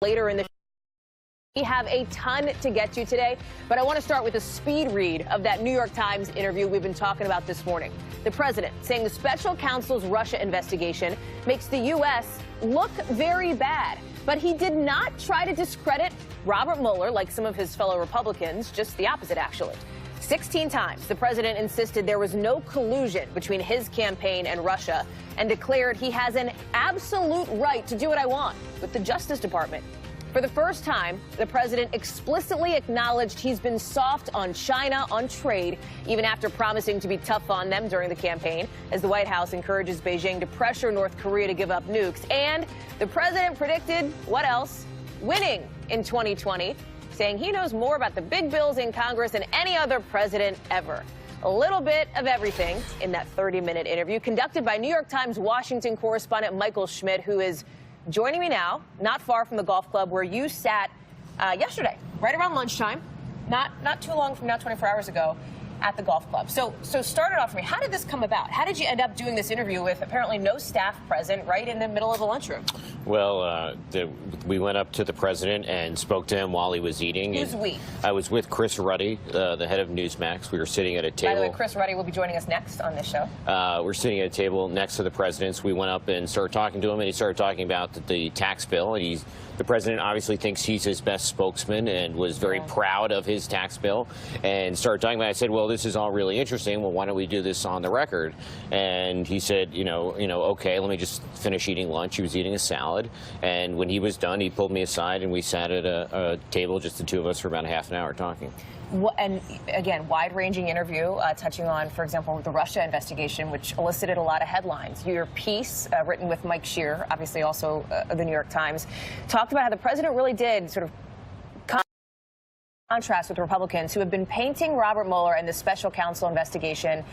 Later in the show, we have a ton to get to today, but I want to start with a speed read of that New York Times interview we've been talking about this morning. The president saying the special counsel's Russia investigation makes the U.S. look very bad, but he did not try to discredit Robert Mueller like some of his fellow Republicans, just the opposite, actually. 16 times the president insisted there was no collusion between his campaign and Russia and declared he has an absolute right to do what I want with the Justice Department. For the first time, the president explicitly acknowledged he's been soft on China on trade, even after promising to be tough on them during the campaign, as the White House encourages Beijing to pressure North Korea to give up nukes. And the president predicted, what else? Winning in 2020. Saying he knows more about the big bills in Congress than any other president ever. A little bit of everything in that 30-minute interview conducted by New York Times Washington correspondent Michael Schmidt, who is joining me now, not far from the golf club where you sat yesterday, right around lunchtime, not too long from now, 24 hours ago, at the golf club. So start it off for me. How did this come about? How did you end up doing this interview with apparently no staff present right in the middle of the lunchroom? Well, we went up to the president and spoke to him while he was eating. Who's we? I was with Chris Ruddy, the head of Newsmax. We were sitting at a table. By the way, Chris Ruddy will be joining us next on this show. We're sitting at a table next to the president. So we went up and started talking to him, and he started talking about the tax bill. And the president obviously thinks he's his best spokesman and was very proud of his tax bill and started talking about it. I said, well, this is all really interesting. Well, why don't we do this on the record? And he said, okay, let me just finish eating lunch. He was eating a salad. And when he was done, he pulled me aside and we sat at a table, just the two of us, for about a half an hour talking. And again, wide-ranging interview touching on, for example, the Russia investigation, which elicited a lot of headlines. Your piece, written with Mike Shear, obviously also the New York Times, talked about how the president really did sort of contrast with Republicans who have been painting Robert Mueller and the special counsel investigation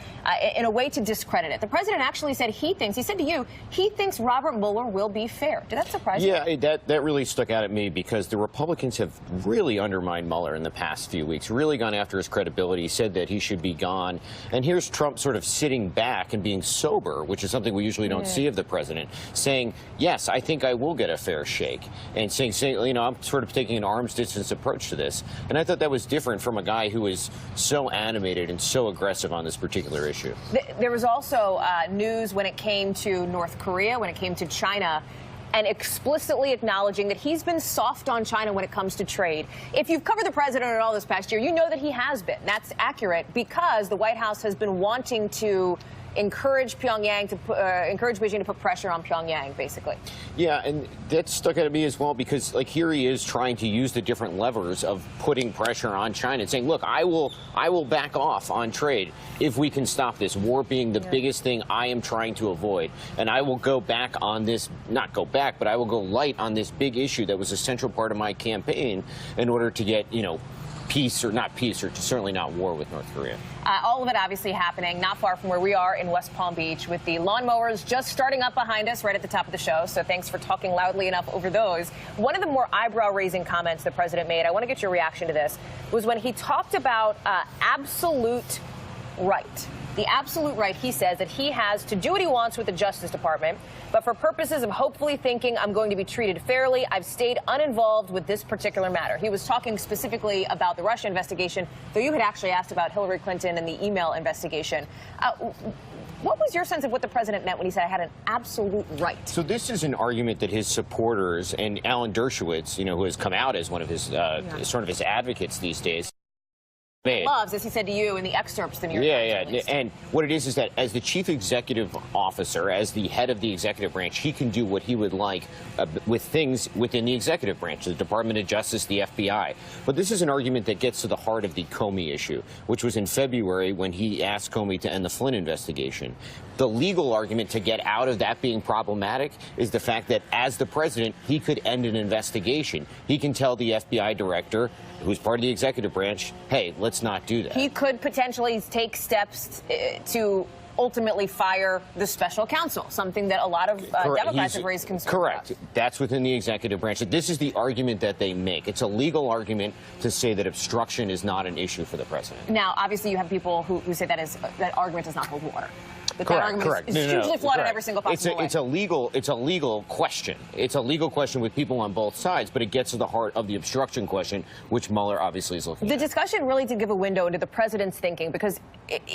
in a way to discredit it. The president actually said he said to you, he thinks Robert Mueller will be fair. Did that surprise you? Yeah, that really stuck out at me because the Republicans have really undermined Mueller in the past few weeks, really gone after his credibility, said that he should be gone. And here's Trump sort of sitting back and being sober, which is something we usually don't see of the president, saying, yes, I think I will get a fair shake, and saying, I'm sort of taking an arm's distance approach to this. And I thought that was different from a guy who was so animated and so aggressive on this particular issue. There was also news when it came to North Korea, when it came to China, and explicitly acknowledging that he's been soft on China when it comes to trade. If you've covered the president at all this past year, you know that he has been. That's accurate because the White House has been wanting to encourage Pyongyang to encourage Beijing to put pressure on Pyongyang, basically. Yeah, and that stuck out at me as well because, here he is trying to use the different levers of putting pressure on China and saying, look, I will back off on trade if we can stop this war being the biggest thing I am trying to avoid, and I will go back on this, not go back, but I will go light on this big issue that was a central part of my campaign in order to get, peace, or certainly not war with North Korea. All of it obviously happening not far from where we are in West Palm Beach, with the lawnmowers just starting up behind us right at the top of the show. So thanks for talking loudly enough over those. One of the more eyebrow-raising comments the president made, I want to get your reaction to this, was when he talked about absolute right. The absolute right, he says, that he has to do what he wants with the Justice Department, but for purposes of hopefully thinking I'm going to be treated fairly, I've stayed uninvolved with this particular matter. He was talking specifically about the Russia investigation, though you had actually asked about Hillary Clinton and the email investigation. What was your sense of what the president meant when he said I had an absolute right? So this is an argument that his supporters and Alan Dershowitz, who has come out as one of his sort of his advocates these days, loves, as he said to you in the excerpts the New York Times released. And what it is that as the chief executive officer, as the head of the executive branch, he can do what he would like with things within the executive branch, the Department of Justice, the FBI. But this is an argument that gets to the heart of the Comey issue, which was in February when he asked Comey to end the Flynn investigation. The legal argument to get out of that being problematic is the fact that as the president, he could end an investigation. He can tell the FBI director, who's part of the executive branch, hey, let's not do that. He could potentially take steps to ultimately fire the special counsel, something that a lot of Democrats have raised concerns Correct. about. That's within the executive branch. This is the argument that they make. It's a legal argument to say that obstruction is not an issue for the president. Now, obviously, you have people who say that argument does not hold water. That argument is hugely flawed in every single possible way. It's a legal question. It's a legal question with people on both sides, but it gets to the heart of the obstruction question, which Mueller obviously is looking at. The discussion really did give a window into the president's thinking, because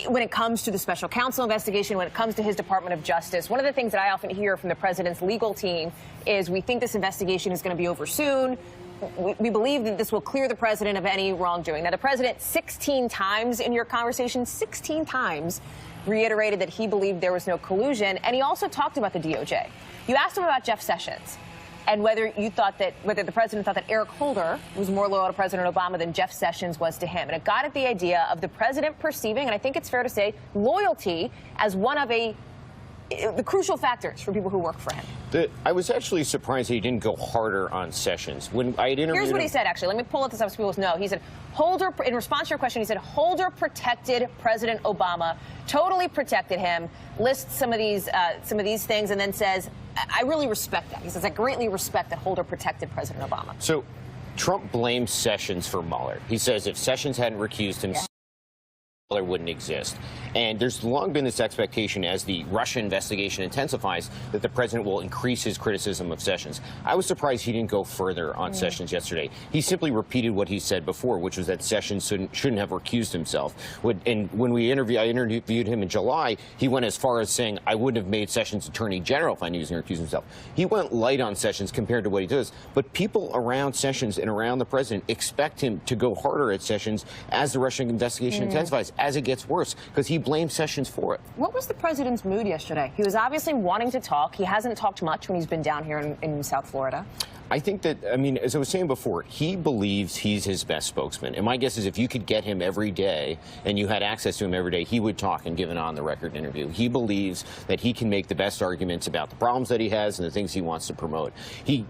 when it comes to the special counsel investigation, when it comes to his Department of Justice, one of the things that I often hear from the president's legal team is, we think this investigation is going to be over soon. We believe that this will clear the president of any wrongdoing. Now, the president 16 times in your conversation, 16 times, reiterated that he believed there was no collusion, and he also talked about the DOJ. You asked him about Jeff Sessions and whether the president thought that Eric Holder was more loyal to President Obama than Jeff Sessions was to him. And it got at the idea of the president perceiving, and I think it's fair to say, loyalty as one of the crucial factors for people who work for him. I was actually surprised that he didn't go harder on Sessions. When I had interviewed Here's what he said, actually. Let me pull up this up so people know. He said, Holder, in response to your question, he said, Holder protected President Obama, totally protected him, lists some of these things, and then says, I really respect that. He says, I greatly respect that Holder protected President Obama. So Trump blames Sessions for Mueller. He says if Sessions hadn't recused himself, Mueller wouldn't exist. And there's long been this expectation, as the Russia investigation intensifies, that the president will increase his criticism of Sessions. I was surprised he didn't go further on Sessions yesterday. He simply repeated what he said before, which was that Sessions shouldn't have recused himself. And when I interviewed him in July, he went as far as saying, I wouldn't have made Sessions Attorney General if I knew he was going to recuse himself. He went light on Sessions compared to what he does. But people around Sessions and around the president expect him to go harder at Sessions as the Russian investigation intensifies, as it gets worse, because he blames Sessions for it. What was the president's mood yesterday? He was obviously wanting to talk. He hasn't talked much when he's been down here in South Florida. I think that, I mean, as I was saying before, he believes he's his best spokesman. And my guess is if you could get him every day and you had access to him every day, he would talk and give an on-the-record interview. He believes that he can make the best arguments about the problems that he has and the things he wants to promote. He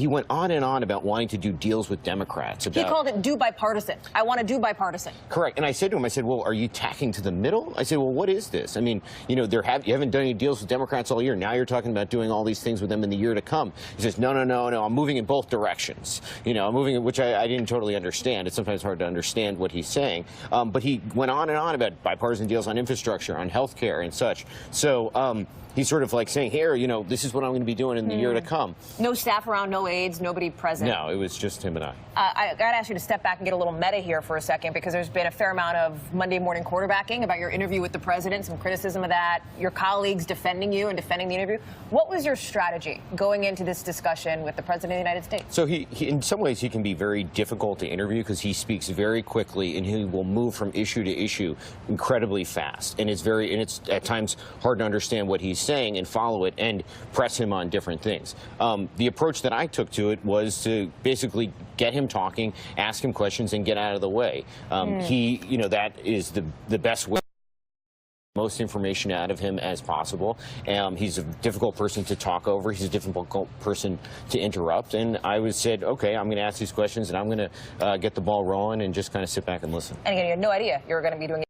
went on and on about wanting to do deals with Democrats. He called it do bipartisan. I want to do bipartisan. Correct. And I said to him, I said, well, are you tacking to the middle? I said, well, what is this? I mean, you know, you haven't done any deals with Democrats all year. Now you're talking about doing all these things with them in the year to come. He says, no, I'm moving in both directions. You know, I'm moving, which I didn't totally understand. It's sometimes hard to understand what he's saying. But he went on and on about bipartisan deals on infrastructure, on health care and such. So he's sort of like saying, here, you know, this is what I'm going to be doing in the year to come. No staff around, no aides, nobody present. No, it was just him and I. I got to ask you to step back and get a little meta here for a second, because there's been a fair amount of Monday morning quarterbacking about your interview with the president, some criticism of that, your colleagues defending you and defending the interview. What was your strategy going into this discussion with the president of the United States? So he in some ways, he can be very difficult to interview because he speaks very quickly and he will move from issue to issue incredibly fast. And it's at times hard to understand what he's saying and follow it and press him on different things. The approach that I took to it was to basically get him talking, ask him questions, and get out of the way. That is the best way. Most information out of him as possible. He's a difficult person to talk over. He's a difficult person to interrupt. And I said, okay, I'm going to ask these questions and I'm going to get the ball rolling and just kind of sit back and listen. And again, you had no idea you were going to be doing